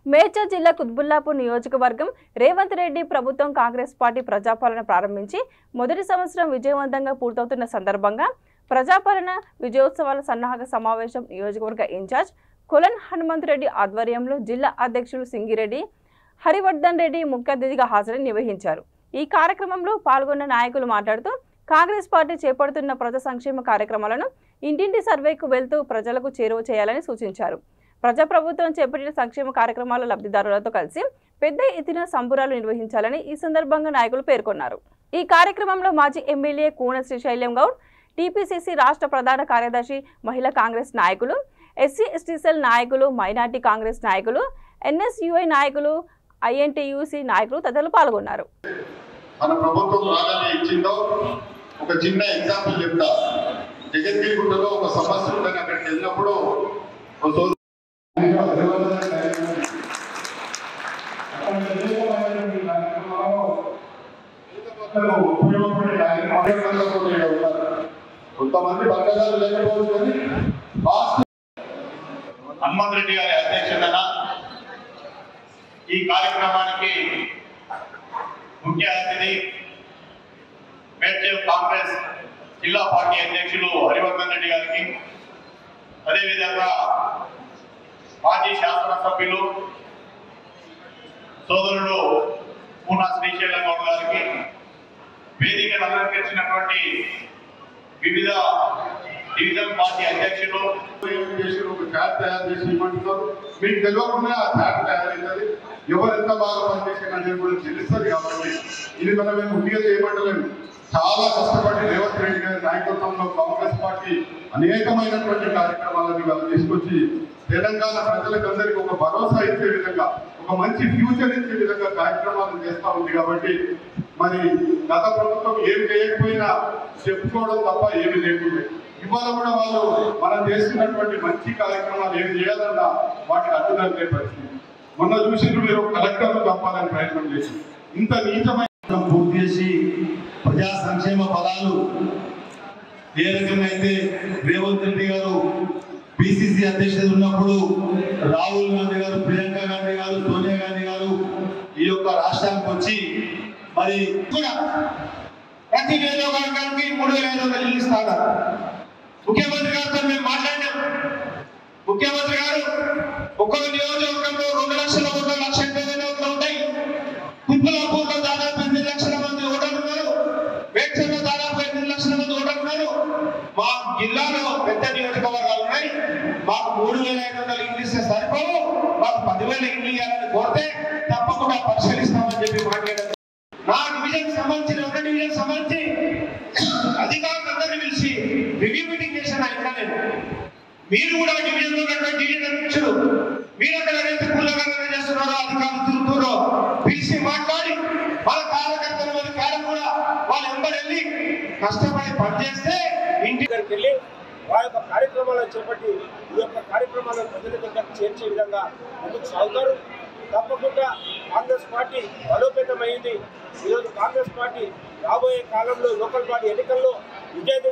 మేడ్చల్ జిల్లా కుత్బుల్లాపూర్ నియోజకవర్గం రేవంత్ రెడ్డి ప్రభుత్వం కాంగ్రెస్ పార్టీ ప్రజాపాలన ప్రారంభించి మొదటి సంవత్సరం విజయవంతంగా పూర్తవుతున్న సందర్భంగా ప్రజాపాలన విజయోత్సవాల సన్నాహక సమావేశం నియోజకవర్గ ఇన్ఛార్జ్ కొలన్ హనుమంత్ రెడ్డి ఆధ్వర్యంలో జిల్లా అధ్యక్షులు సింగిరెడ్డి హరివర్ధన్ రెడ్డి ముఖ్య అతిథిగా హాజరై నిర్వహించారు। ఈ కార్యక్రమంలో పాల్గొన్న నాయకులు మాట్లాడుతూ కాంగ్రెస్ పార్టీ చేపడుతున్న ప్రజా సంక్షేమ కార్యక్రమాలను ఇంటింటి సర్వేకు వెళ్తూ ప్రజలకు చేరువ చేయాలని సూచించారు। ప్రజాప్రభుత్వం చేపట్టిన సంక్షేమ కార్యక్రమాల లబ్ధిదారులతో కలిసి పెద్ద ఎత్తున సంబురాలు నిర్వహించాలని ఈ సందర్భంగా నాయకులు పేర్కొన్నారు। ఈ కార్యక్రమంలో మాజీ ఎమ్మెల్యే కూన శ్రీశైలం గౌడ్, టీపీసీసీ రాష్ట్ర ప్రధాన కార్యదర్శి మహిళా కాంగ్రెస్ నాయకులు, ఎస్సీ ఎస్టీ సెల్ నాయకులు, మైనార్టీ కాంగ్రెస్ నాయకులు, ఎన్ఎస్యుఐ నాయకులు, ఐఎన్టీయూసీ నాయకులు తదితరులు పాల్గొన్నారు। మన ప్రభుత్వం రాగానే ఇచ్చిందో ఒక చిన్న ఎగ్జాంపుల్ చెప్తా। జగద్గిరిగుట్టలో ఒక సమస్య ఉందని అక్కడికి వెళ్ళినప్పుడు కొంతమంది పక్కదారు లేకపోవచ్చు కానీ హనుమంత్ రెడ్డి గారి అధ్యక్షతన ఈ కార్యక్రమానికి ముఖ్య అతిథి మేడ్చల్ కాంగ్రెస్ జిల్లా పార్టీ అధ్యక్షులు హరివర్ధన్ రెడ్డి గారికి, అదేవిధంగా మాజీ శాసనసభ్యులు సోదరుడు పూనా శ్రీశైలం గౌడ్ గారికి, వేదికను అలంకరించినటువంటి వివిధ డివిజన్ పార్టీ అధ్యక్షులు ఒక చాట్ తయారు చేసి ఇవ్వమంటున్నారు। మీకు తెలియకుండా ఆ చాట్ తయారైంది, ఎవరెంత బాగా పనిచేసిన అనేది కూడా తెలుస్తుంది। కాబట్టి ఇది మనం మేము ముందుగా చేయమంటలేము, చాలా కష్టపడి రేవంత్ రెడ్డి గారి నాయకత్వంలో కాంగ్రెస్ పార్టీ అనేకమైనటువంటి కార్యక్రమాలను వాళ్ళు తీసుకొచ్చి తెలంగాణ ప్రజలకందరికీ ఒక భరోసా ఇచ్చే విధంగా, ఒక మంచి ఫ్యూచర్ ఇచ్చే విధంగా కార్యక్రమాలు చేస్తూ ఉంది। కాబట్టి మరి గత ప్రభుత్వం ఏం చేయకపోయినా చెప్పుకోవడం తప్ప ఏమి లేకుండా ఇవాళ కూడా వాళ్ళు మనం చేస్తున్నటువంటి మంచి కార్యక్రమాలు ఏం చేయాలన్నా వాటికి అడ్డుదలే పరిస్థితి। మొన్న చూసినప్పుడు మీరు కలెక్టర్లు తప్పాలని ప్రయత్నం చేసి ఇంత నీచమైన పూర్తి చేసి ప్రజా సంక్షేమ ఫలాలు ఏ రకంగా అయితే రేవంత్ రెడ్డి గారు పిసిసి అధ్యక్షుడు ఉన్నప్పుడు రాహుల్ గాంధీ గారు, ప్రియాంక గాంధీ గారు, సోనియా గాంధీ గారు ఈ యొక్క రాష్ట్రానికి వచ్చి మరి కూడా ప్రతి నియోజకవర్గానికి 3,500 ఇల్లు ఇస్తారు। ముఖ్యమంత్రి గారితో మేము మాట్లాడినాం। ముఖ్యమంత్రి గారు ఒక్కొక్క నియోజకవర్గంలో 2 లక్షల ఓట్లు, 1,80,000 ఓట్లు ఉంటాయి। కుత్బుల్లాపూర్లో దాదాపు 8 లక్షల మంది ఓటర్లు ఉన్నారు, మేడ్చల్లో దాదాపు 8 లక్షల మంది ఓటర్లు ఉన్నారు। మా జిల్లాలో పెద్ద నియోజకవర్గాలు ఉన్నాయి, మాకు 3,500 ఇల్లు ఇస్తే సరిపోవు, మాకు 10,000 ఇల్లు ఇవ్వాలని కోరితే తప్పకుండా పరిశీలిస్తామని చెప్పి మాట్లాడారు। నా డివిజన్ సంబంధించిన ఒక డివిజన్ సంబంధించి అధికారులందరినీ పిలిచి రివ్యూ మీటింగ్ చేశాను ఆయన। నేను మీరు కూడా డివిజన్ లో ఉన్నటువంటి డివిజన్ అధ్యక్షుడు మీరు అక్కడ ఏదైతే పుల్లగా చేస్తున్నారో అధికారులు తిరుగుతారో పిలిచి మాట్లాడి వాళ్ళ కార్యకర్తల మీద కాలం కూడా వాళ్ళు వెంబడి కష్టపడి పనిచేస్తే ఇంటి దగ్గరికి వెళ్ళి వాళ్ళ యొక్క కార్యక్రమాలను చేపట్టి ఈ యొక్క కార్యక్రమాలను ప్రజల దగ్గరకు చేర్చే విధంగా ముందుకు సాగుతారు। తప్పకుండా కాంగ్రెస్ పార్టీ బలోపేతమైంది। ఈరోజు కాంగ్రెస్ పార్టీ రాబోయే కాలంలో లోకల్ బాడీ ఎన్నికల్లో విజయం